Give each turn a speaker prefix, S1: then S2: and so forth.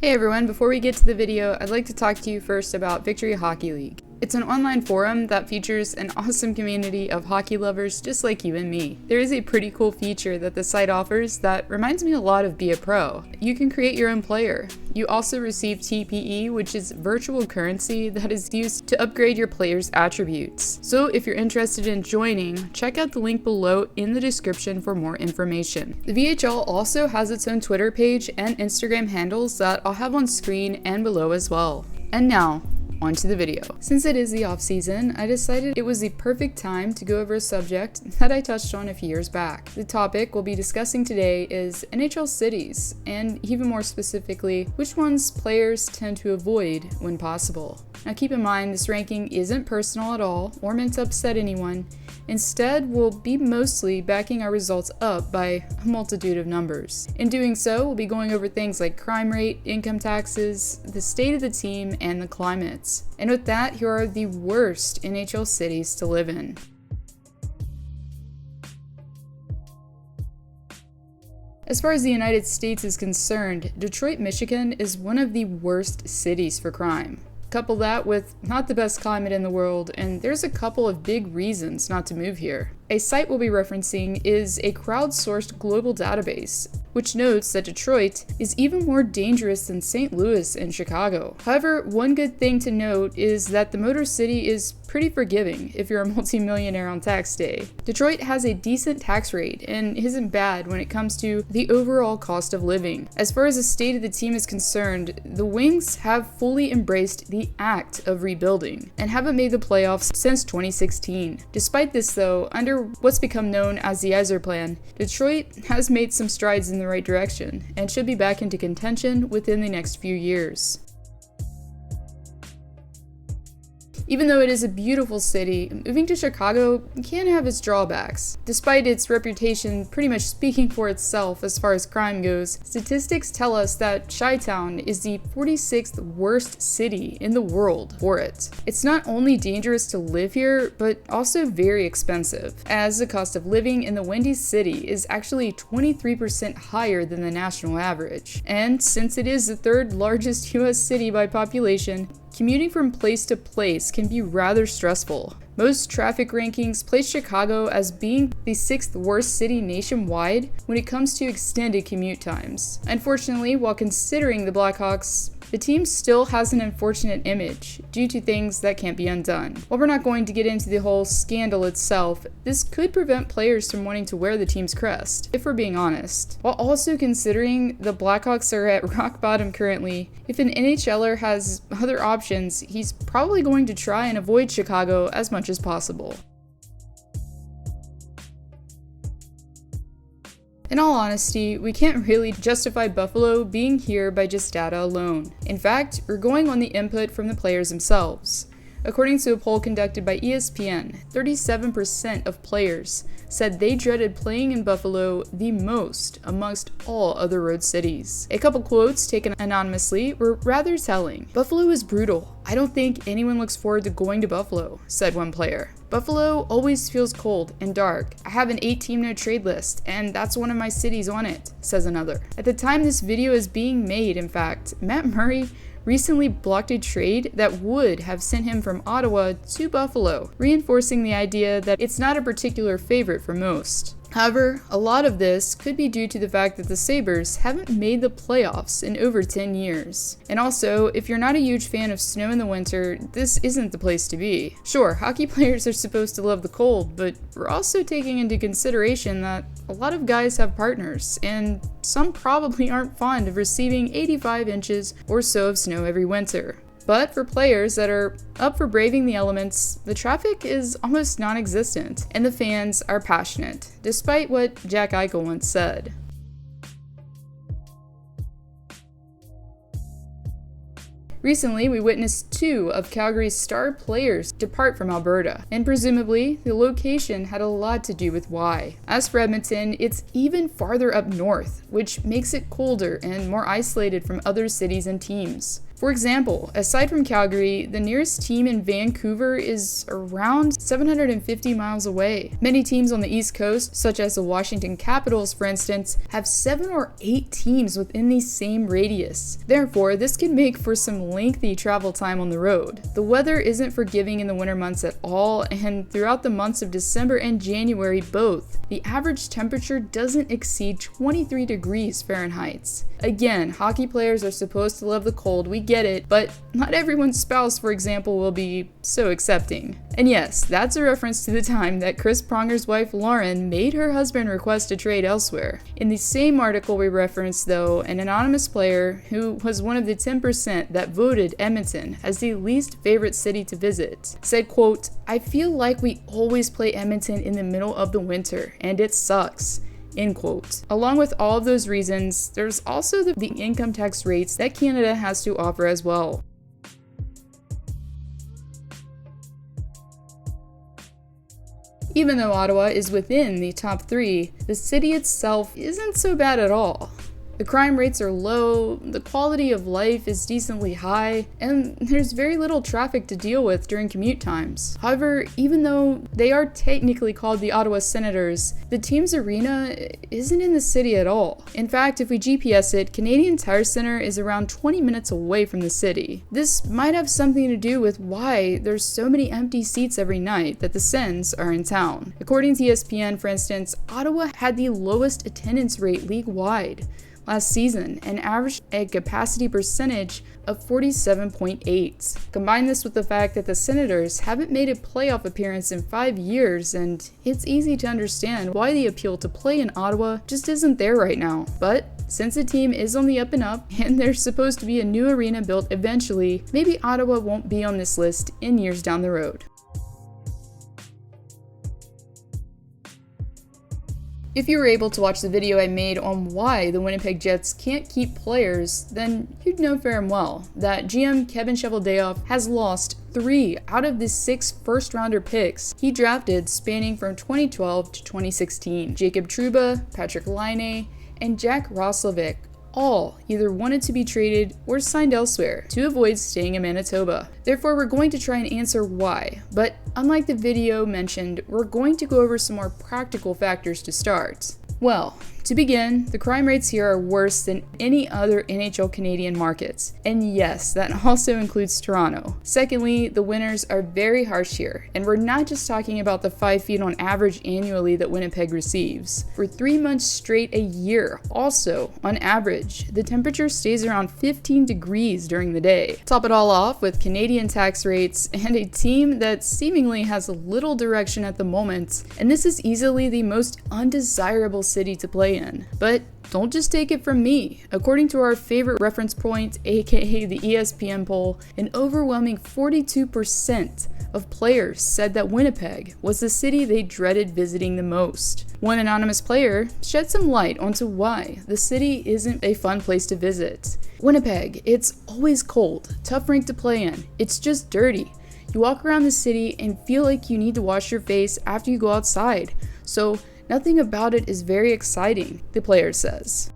S1: Hey everyone, before we get to the video, I'd like to talk to you first about Victory Hockey League. It's an online forum that features an awesome community of hockey lovers just like you and me. There is a pretty cool feature that the site offers that reminds me a lot of Be a Pro. You can create your own player. You also receive TPE, which is virtual currency that is used to upgrade your player's attributes. So if you're interested in joining, check out the link below in the description for more information. The VHL also has its own Twitter page and Instagram handles that I'll have on screen and below as well. And now, on to the video. Since it is the off season, I decided it was the perfect time to go over a subject that I touched on a few years back. The topic we'll be discussing today is NHL cities, and even more specifically, which ones players tend to avoid when possible. Now keep in mind, this ranking isn't personal at all or meant to upset anyone. Instead, we'll be mostly backing our results up by a multitude of numbers. In doing so, we'll be going over things like crime rate, income taxes, the state of the team, and the climates. And with that, here are the worst NHL cities to live in. As far as the United States is concerned, Detroit, Michigan is one of the worst cities for crime. Couple that with not the best climate in the world, and there's a couple of big reasons not to move here. A site we'll be referencing is a crowdsourced global database, which notes that Detroit is even more dangerous than St. Louis and Chicago. However, one good thing to note is that the Motor City is pretty forgiving if you're a multimillionaire on tax day. Detroit has a decent tax rate and isn't bad when it comes to the overall cost of living. As far as the state of the team is concerned, the Wings have fully embraced the act of rebuilding and haven't made the playoffs since 2016. Despite this though, under what's become known as the Yzer Plan, Detroit has made some strides in the right direction and should be back into contention within the next few years. Even though it is a beautiful city, moving to Chicago can have its drawbacks. Despite its reputation pretty much speaking for itself as far as crime goes, statistics tell us that Chi-Town is the 46th worst city in the world for it. It's not only dangerous to live here, but also very expensive, as the cost of living in the Windy City is actually 23% higher than the national average. And since it is the third largest US city by population, commuting from place to place can be rather stressful. Most traffic rankings place Chicago as being the 6th worst city nationwide when it comes to extended commute times. Unfortunately, while considering the Blackhawks, the team still has an unfortunate image due to things that can't be undone. While we're not going to get into the whole scandal itself, this could prevent players from wanting to wear the team's crest, if we're being honest. While also considering the Blackhawks are at rock bottom currently, if an NHLer has other options, he's probably going to try and avoid Chicago as much as possible. In all honesty, we can't really justify Buffalo being here by just data alone. In fact, we're going on the input from the players themselves. According to a poll conducted by ESPN, 37% of players said they dreaded playing in Buffalo the most amongst all other road cities. A couple quotes taken anonymously were rather telling. "Buffalo is brutal. I don't think anyone looks forward to going to Buffalo," said one player. "Buffalo always feels cold and dark. I have an 8-team no trade list, and that's one of my cities on it," says another. At the time this video is being made, in fact, Matt Murray recently blocked a trade that would have sent him from Ottawa to Buffalo, reinforcing the idea that it's not a particular favorite for most. However, a lot of this could be due to the fact that the Sabres haven't made the playoffs in over 10 years. And also, if you're not a huge fan of snow in the winter, this isn't the place to be. Sure, hockey players are supposed to love the cold, but we're also taking into consideration that a lot of guys have partners, and some probably aren't fond of receiving 85 inches or so of snow every winter. But for players that are up for braving the elements, the traffic is almost non-existent, and the fans are passionate, despite what Jack Eichel once said. Recently, we witnessed 2 of Calgary's star players depart from Alberta, and presumably, the location had a lot to do with why. As for Edmonton, it's even farther up north, which makes it colder and more isolated from other cities and teams. For example, aside from Calgary, the nearest team in Vancouver is around 750 miles away. Many teams on the East Coast, such as the Washington Capitals for instance, have 7 or 8 teams within the same radius. Therefore, this can make for some lengthy travel time on the road. The weather isn't forgiving in the winter months at all, and throughout the months of December and January both, the average temperature doesn't exceed 23 degrees Fahrenheit. Again, hockey players are supposed to love the cold, we get it, but not everyone's spouse, for example, will be so accepting. And yes, that's a reference to the time that Chris Pronger's wife Lauren made her husband request a trade elsewhere. In the same article we referenced, though, an anonymous player, who was one of the 10% that voted Edmonton as the least favorite city to visit, said, quote, "I feel like we always play Edmonton in the middle of the winter, and it sucks." End quote. Along with all of those reasons, there's also the income tax rates that Canada has to offer as well. Even though Ottawa is within the top 3, the city itself isn't so bad at all. The crime rates are low, the quality of life is decently high, and there's very little traffic to deal with during commute times. However, even though they are technically called the Ottawa Senators, the team's arena isn't in the city at all. In fact, if we GPS it, Canadian Tire Center is around 20 minutes away from the city. This might have something to do with why there's so many empty seats every night that the Sens are in town. According to ESPN, for instance, Ottawa had the lowest attendance rate league-wide last season and averaged a capacity percentage of 47.8. Combine this with the fact that the Senators haven't made a playoff appearance in 5 years, and it's easy to understand why the appeal to play in Ottawa just isn't there right now. But since the team is on the up and up, and there's supposed to be a new arena built eventually, maybe Ottawa won't be on this list in years down the road. If you were able to watch the video I made on why the Winnipeg Jets can't keep players, then you'd know fair and well that GM Kevin Cheveldayoff has lost 3 out of the 6 first-rounder picks he drafted spanning from 2012 to 2016. Jacob Trouba, Patrick Laine, and Jack Roslovic all either wanted to be traded or signed elsewhere to avoid staying in Manitoba. Therefore, we're going to try and answer why, but unlike the video mentioned, we're going to go over some more practical factors to start. Well, to begin, the crime rates here are worse than any other NHL Canadian markets, and yes, that also includes Toronto. Secondly, the winters are very harsh here, and we're not just talking about the 5 feet on average annually that Winnipeg receives. For 3 months straight a year, also, on average, the temperature stays around 15 degrees during the day. Top it all off with Canadian tax rates and a team that seemingly has little direction at the moment, and this is easily the most undesirable city to play in. But don't just take it from me. According to our favorite reference point, aka the ESPN poll, an overwhelming 42% of players said that Winnipeg was the city they dreaded visiting the most. One anonymous player shed some light onto why the city isn't a fun place to visit. Winnipeg, it's always cold, tough rink to play in, it's just dirty. You walk around the city and feel like you need to wash your face after you go outside. So nothing about it is very exciting, the player says.